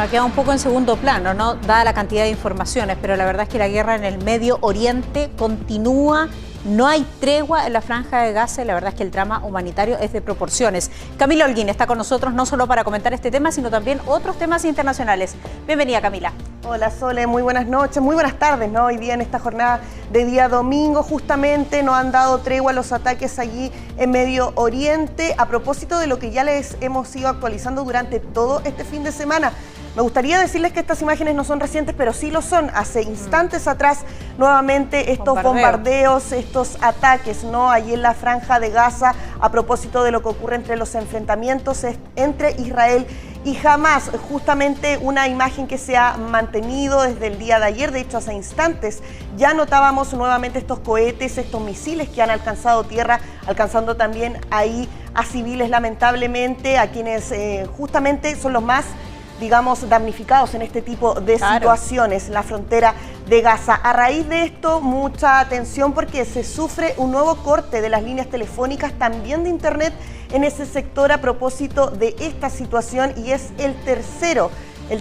ha quedado un poco en segundo plano, ¿no? Dada la cantidad de informaciones, pero la verdad es que la guerra en el Medio Oriente continúa. No hay tregua en la Franja de Gaza y la verdad es que el drama humanitario es de proporciones. Camila Holguín está con nosotros no solo para comentar este tema, sino también otros temas internacionales. Bienvenida, Camila. Hola, Sole, muy buenas noches, muy buenas tardes, ¿no? Hoy día en esta jornada de día domingo justamente no han dado tregua los ataques allí en Medio Oriente a propósito de lo que ya les hemos ido actualizando durante todo este fin de semana. Me gustaría decirles que estas imágenes no son recientes, pero sí lo son. Hace instantes atrás, nuevamente, estos bombardeos, estos ataques, ¿no? Allí en la Franja de Gaza, a propósito de lo que ocurre entre los enfrentamientos entre Israel y Hamás. Justamente una imagen que se ha mantenido desde el día de ayer. De hecho, hace instantes ya notábamos nuevamente estos cohetes, estos misiles que han alcanzado tierra, alcanzando también ahí a civiles, lamentablemente, a quienes justamente son los más, digamos, damnificados en este tipo de situaciones, la frontera de Gaza. A raíz de esto, mucha atención porque se sufre un nuevo corte de las líneas telefónicas, también de internet en ese sector a propósito de esta situación, y es el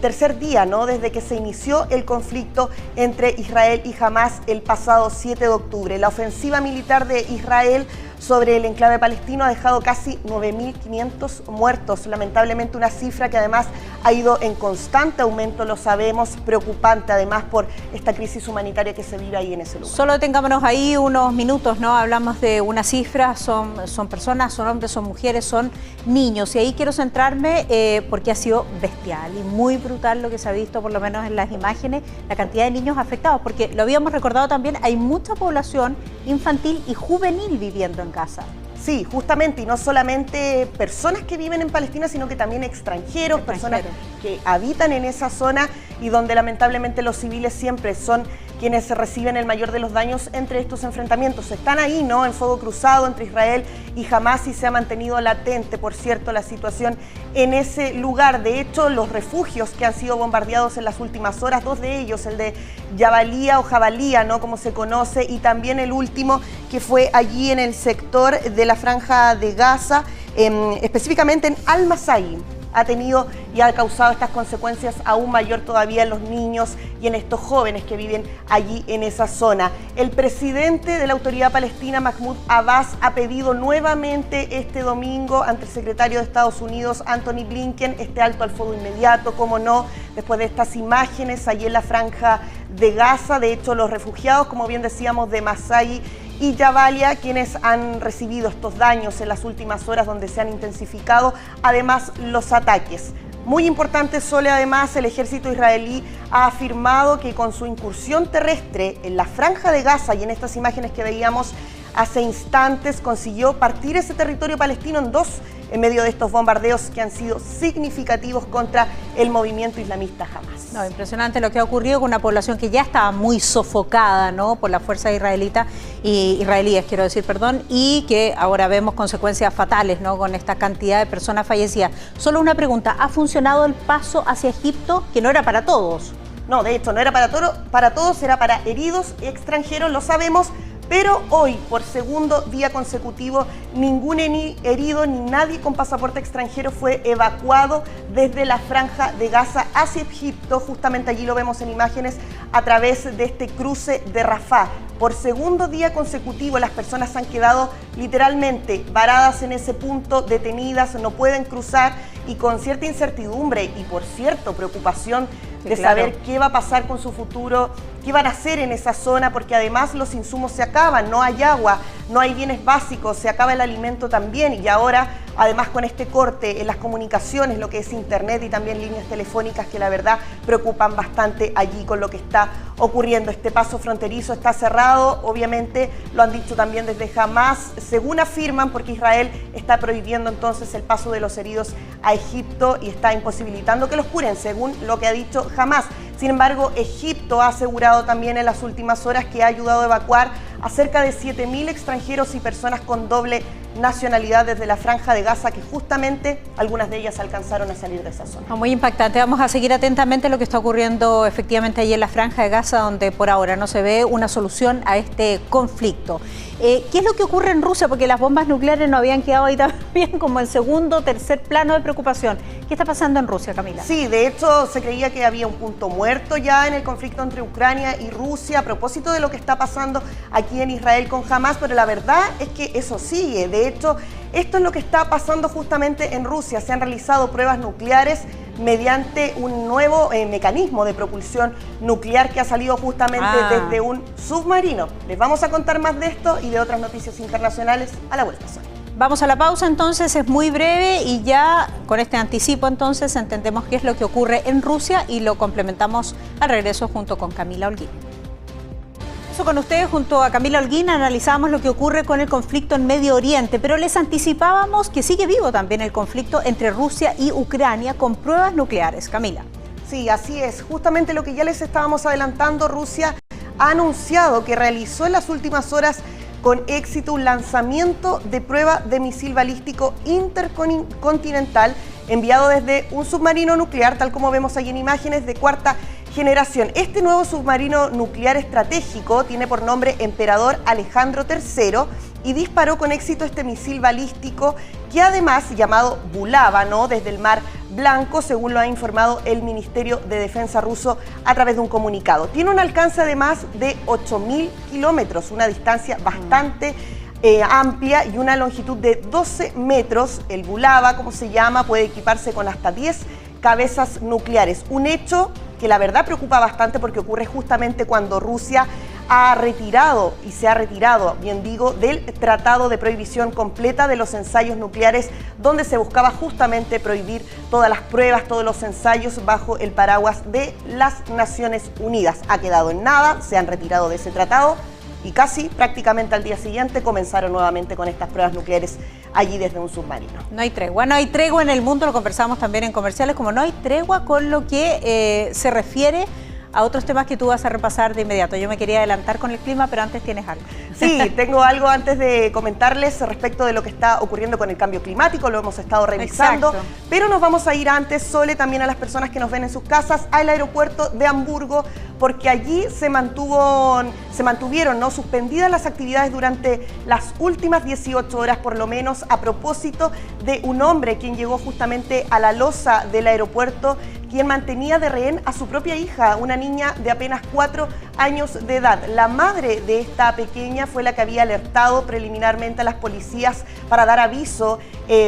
tercer día, ¿no?, desde que se inició el conflicto entre Israel y Hamás el pasado 7 de octubre. La ofensiva militar de Israel sobre el enclave palestino ha dejado casi 9.500 muertos, lamentablemente una cifra que además ha ido en constante aumento, lo sabemos, preocupante además por esta crisis humanitaria que se vive ahí en ese lugar. Solo detengámonos ahí unos minutos, ¿no? Hablamos de una cifra, son personas, son hombres, son mujeres, son niños, y ahí quiero centrarme porque ha sido bestial y muy brutal lo que se ha visto, por lo menos en las imágenes, la cantidad de niños afectados, porque lo habíamos recordado también, hay mucha población infantil y juvenil viviendo en Gaza. Sí, justamente, y no solamente personas que viven en Palestina, sino que también extranjeros, personas que habitan en esa zona y donde lamentablemente los civiles siempre son quienes reciben el mayor de los daños entre estos enfrentamientos. Están ahí, ¿no?, en fuego cruzado entre Israel y Hamás, y se ha mantenido latente, por cierto, la situación en ese lugar. De hecho, los refugios que han sido bombardeados en las últimas horas, dos de ellos, el de Jabalía o Jabalía, ¿no?, como se conoce, y también el último que fue allí en el sector de la Franja de Gaza, específicamente en Al-Masai, ha tenido y ha causado estas consecuencias aún mayor todavía en los niños y en estos jóvenes que viven allí en esa zona. El presidente de la Autoridad Palestina, Mahmoud Abbas, ha pedido nuevamente este domingo ante el secretario de Estados Unidos, Antony Blinken, este alto al fuego inmediato, como no, después de estas imágenes allí en la Franja de Gaza. De hecho, los refugiados, como bien decíamos, de Masai y Jabalia, quienes han recibido estos daños en las últimas horas, donde se han intensificado además los ataques. Muy importante, Sole, además, el ejército israelí ha afirmado que con su incursión terrestre en la Franja de Gaza y en estas imágenes que veíamos hace instantes, consiguió partir ese territorio palestino en dos en medio de estos bombardeos que han sido significativos contra el movimiento islamista Hamás. No, impresionante lo que ha ocurrido con una población que ya estaba muy sofocada, ¿no?, por la fuerza israelíes, quiero decir, y que ahora vemos consecuencias fatales, ¿no?, con esta cantidad de personas fallecidas. Solo una pregunta, ¿ha funcionado el paso hacia Egipto, que no era para todos? No, de hecho, no era para todos, era para heridos y extranjeros, lo sabemos. Pero hoy, por segundo día consecutivo, ningún herido ni nadie con pasaporte extranjero fue evacuado desde la Franja de Gaza hacia Egipto. Justamente allí lo vemos en imágenes a través de este cruce de Rafah. Por segundo día consecutivo, las personas han quedado literalmente varadas en ese punto, detenidas, no pueden cruzar, y con cierta incertidumbre y, por cierto, preocupación de saber qué va a pasar con su futuro, qué van a hacer en esa zona, porque además los insumos se acaban, no hay agua, no hay bienes básicos, se acaba el alimento también, y ahora además con este corte en las comunicaciones, lo que es internet y también líneas telefónicas, que la verdad preocupan bastante allí con lo que está ocurriendo. Este paso fronterizo está cerrado, obviamente lo han dicho también desde Hamás, según afirman, porque Israel está prohibiendo entonces el paso de los heridos a Egipto y está imposibilitando que los curen, según lo que ha dicho Hamás. Sin embargo, Egipto ha asegurado también en las últimas horas que ha ayudado a evacuar a cerca de 7.000 extranjeros y personas con doble nacionalidad desde la Franja de Gaza, que justamente algunas de ellas alcanzaron a salir de esa zona. Muy impactante. Vamos a seguir atentamente lo que está ocurriendo efectivamente allí en la Franja de Gaza, donde por ahora no se ve una solución a este conflicto. ¿Qué es lo que ocurre en Rusia? Porque las bombas nucleares no habían quedado ahí también como en segundo o tercer plano de preocupación. ¿Qué está pasando en Rusia, Camila? Sí, de hecho se creía que había un punto muerto ya en el conflicto entre Ucrania y Rusia a propósito de lo que está pasando aquí en Israel con Hamas, pero la verdad es que eso sigue. De hecho, esto es lo que está pasando justamente en Rusia. Se han realizado pruebas nucleares mediante un nuevo mecanismo de propulsión nuclear que ha salido justamente desde un submarino. Les vamos a contar más de esto y de otras noticias internacionales a la vuelta. Vamos a la pausa entonces, es muy breve y ya con este anticipo entonces entendemos qué es lo que ocurre en Rusia y lo complementamos al regreso junto con Camila Holguín. Eso con ustedes, junto a Camila Holguín, analizamos lo que ocurre con el conflicto en Medio Oriente, pero les anticipábamos que sigue vivo también el conflicto entre Rusia y Ucrania con pruebas nucleares. Camila. Sí, así es. Justamente lo que ya les estábamos adelantando, Rusia ha anunciado que realizó en las últimas horas con éxito un lanzamiento de prueba de misil balístico intercontinental enviado desde un submarino nuclear, tal como vemos ahí en imágenes, de cuarta generación. Este nuevo submarino nuclear estratégico tiene por nombre Emperador Alejandro III y disparó con éxito este misil balístico que además, llamado Bulava, ¿no?, desde el Mar Blanco, según lo ha informado el Ministerio de Defensa ruso a través de un comunicado. Tiene un alcance de más de 8.000 kilómetros, una distancia bastante amplia y una longitud de 12 metros. El Bulava, como se llama, puede equiparse con hasta 10 cabezas nucleares. Un hecho que la verdad preocupa bastante porque ocurre justamente cuando Rusia ha retirado, y se ha retirado, bien digo, del Tratado de Prohibición Completa de los Ensayos Nucleares, donde se buscaba justamente prohibir todas las pruebas, todos los ensayos bajo el paraguas de las Naciones Unidas. Ha quedado en nada, se han retirado de ese tratado y casi prácticamente al día siguiente comenzaron nuevamente con estas pruebas nucleares allí desde un submarino. No hay tregua en el mundo, lo conversamos también en comerciales, como no hay tregua con lo que se refiere a otros temas que tú vas a repasar de inmediato. Yo me quería adelantar con el clima, pero antes tienes algo. Sí, tengo algo antes de comentarles respecto de lo que está ocurriendo con el cambio climático, lo hemos estado revisando. Exacto. Pero nos vamos a ir antes, Sole, también a las personas que nos ven en sus casas, al aeropuerto de Hamburgo, porque allí se mantuvieron, ¿no?, suspendidas las actividades durante las últimas 18 horas por lo menos, a propósito de un hombre quien llegó justamente a la losa del aeropuerto, quien mantenía de rehén a su propia hija, una niña de apenas 4 años de edad. La madre de esta pequeña fue la que había alertado preliminarmente a las policías para dar aviso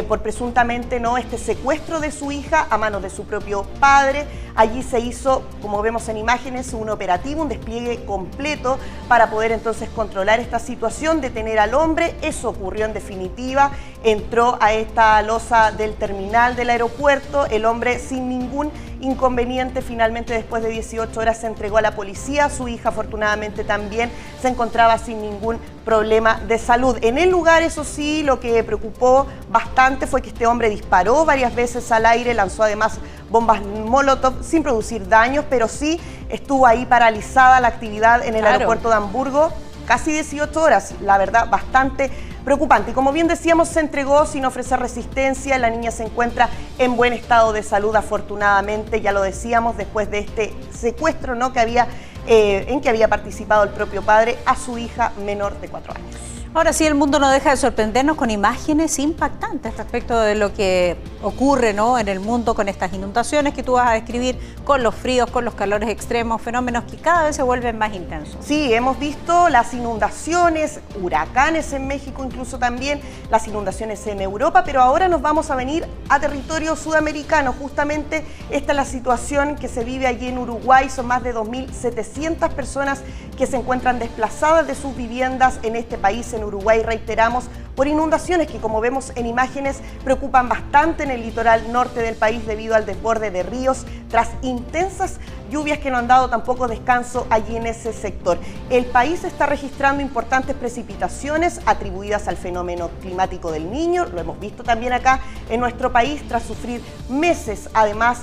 por presuntamente este secuestro de su hija a manos de su propio padre. Allí se hizo, como vemos en imágenes, un operativo, un despliegue completo para poder entonces controlar esta situación, detener al hombre. Eso ocurrió en definitiva, entró a esta losa del terminal del aeropuerto, el hombre sin ningún inconveniente, finalmente después de 18 horas se entregó a la policía. Su hija afortunadamente también se encontraba sin ningún problema de salud. En el lugar, eso sí, lo que preocupó bastante fue que este hombre disparó varias veces al aire, lanzó además bombas Molotov sin producir daños, pero sí estuvo ahí paralizada la actividad en el aeropuerto de Hamburgo casi 18 horas, la verdad bastante preocupante. Y como bien decíamos, se entregó sin ofrecer resistencia. La niña se encuentra en buen estado de salud, afortunadamente, ya lo decíamos, después de este secuestro, ¿no?, que en que había participado el propio padre a su hija menor de 4 años. Ahora sí, el mundo no deja de sorprendernos con imágenes impactantes respecto de lo que ocurre, ¿no?, en el mundo con estas inundaciones que tú vas a describir, con los fríos, con los calores extremos, fenómenos que cada vez se vuelven más intensos. Sí, hemos visto las inundaciones, huracanes en México, incluso también las inundaciones en Europa, pero ahora nos vamos a venir a territorio sudamericano. Justamente esta es la situación que se vive allí en Uruguay. Son más de 2.700 personas que se encuentran desplazadas de sus viviendas en este país, en Uruguay, reiteramos, por inundaciones que, como vemos en imágenes, preocupan bastante en el litoral norte del país debido al desborde de ríos tras intensas lluvias que no han dado tampoco descanso allí en ese sector. El país está registrando importantes precipitaciones atribuidas al fenómeno climático del Niño, lo hemos visto también acá en nuestro país, tras sufrir meses además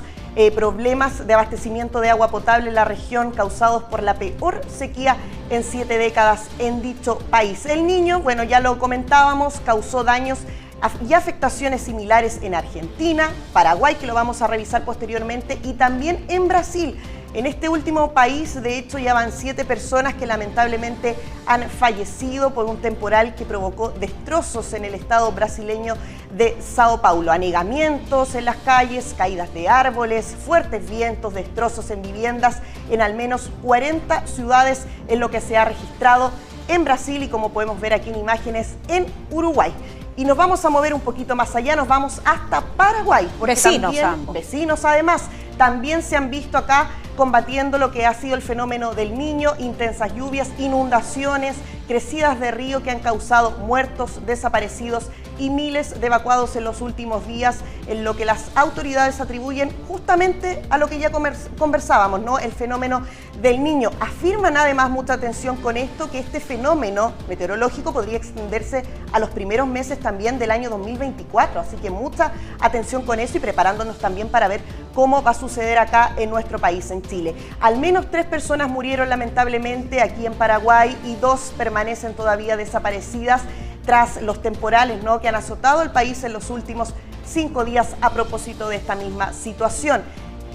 problemas de abastecimiento de agua potable en la región causados por la peor sequía en 7 décadas en dicho país. El Niño, bueno, ya lo comentábamos, causó daños y afectaciones similares en Argentina, Paraguay, que lo vamos a revisar posteriormente, y también en Brasil. En este último país, de hecho, ya van 7 personas que lamentablemente han fallecido por un temporal que provocó destrozos en el estado brasileño de Sao Paulo. Anegamientos en las calles, caídas de árboles, fuertes vientos, destrozos en viviendas en al menos 40 ciudades en lo que se ha registrado en Brasil y, como podemos ver aquí en imágenes, en Uruguay. Y nos vamos a mover un poquito más allá, nos vamos hasta Paraguay. Porque vecinos además, también se han visto acá combatiendo lo que ha sido el fenómeno del Niño, intensas lluvias, inundaciones, crecidas de río que han causado muertos, desaparecidos y miles de evacuados en los últimos días, en lo que las autoridades atribuyen justamente a lo que ya conversábamos, ¿no? El fenómeno del Niño. Afirman además, mucha atención con esto, que este fenómeno meteorológico podría extenderse a los primeros meses también del año 2024, así que mucha atención con eso y preparándonos también para ver cómo va a suceder acá en nuestro país, en Chile. Al menos 3 personas murieron lamentablemente aquí en Paraguay y 2 permanecen todavía desaparecidas tras los temporales, ¿no?, que han azotado el país en los últimos 5 días a propósito de esta misma situación.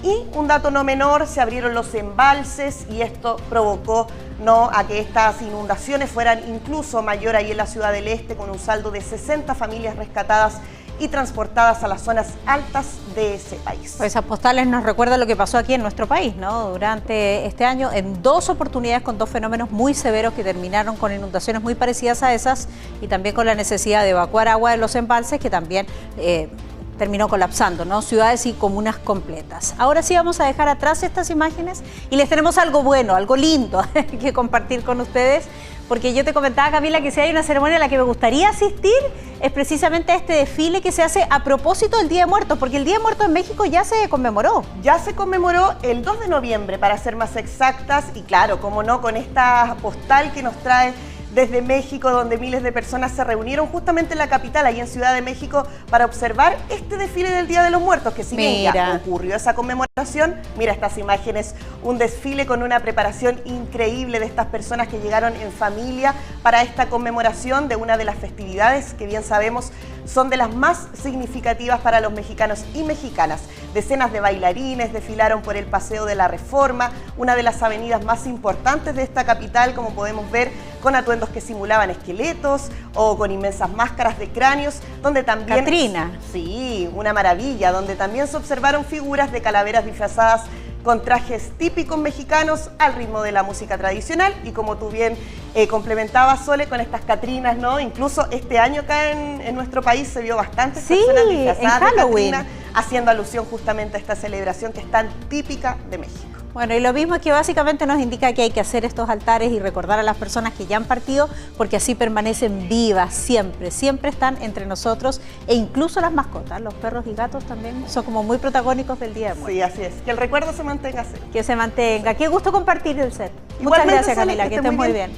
Y un dato no menor, se abrieron los embalses y esto provocó, ¿no?, a que estas inundaciones fueran incluso mayor ahí en la Ciudad del Este, con un saldo de 60 familias rescatadas y transportadas a las zonas altas de ese país. Pues esas postales nos recuerdan lo que pasó aquí en nuestro país, ¿no? Durante este año, en 2 oportunidades con 2 fenómenos muy severos que terminaron con inundaciones muy parecidas a esas y también con la necesidad de evacuar agua de los embalses, que también terminó colapsando, ¿no?, ciudades y comunas completas. Ahora sí vamos a dejar atrás estas imágenes y les tenemos algo bueno, algo lindo que compartir con ustedes, porque yo te comentaba, Camila, que si hay una ceremonia a la que me gustaría asistir es precisamente a este desfile que se hace a propósito del Día de Muertos, porque el Día de Muertos en México ya se conmemoró. Ya se conmemoró el 2 de noviembre, para ser más exactas, y claro, como no, con esta postal que nos trae desde México, donde miles de personas se reunieron justamente en la capital, ahí en Ciudad de México, para observar este desfile del Día de los Muertos, que si bien ya ocurrió esa conmemoración, mira estas imágenes, un desfile con una preparación increíble de estas personas que llegaron en familia para esta conmemoración de una de las festividades que bien sabemos son de las más significativas para los mexicanos y mexicanas. Decenas de bailarines desfilaron por el Paseo de la Reforma, una de las avenidas más importantes de esta capital, como podemos ver, con atuendos que simulaban esqueletos o con inmensas máscaras de cráneos, donde también... Catrina. Sí, una maravilla, donde también se observaron figuras de calaveras disfrazadas con trajes típicos mexicanos al ritmo de la música tradicional y, como tú bien complementabas, Sole, con estas catrinas, ¿no? Incluso este año acá en nuestro país se vio bastantes personas disfrazadas de catrina, haciendo alusión justamente a esta celebración que es tan típica de México. Bueno, y lo mismo es que básicamente nos indica que hay que hacer estos altares y recordar a las personas que ya han partido, porque así permanecen vivas siempre, siempre están entre nosotros, e incluso las mascotas, los perros y gatos también son como muy protagónicos del Día de Muertos. Sí, así es, que el recuerdo se mantenga así. Que se mantenga. Qué gusto compartir el set. Muchas gracias, Camila, que estés muy bien.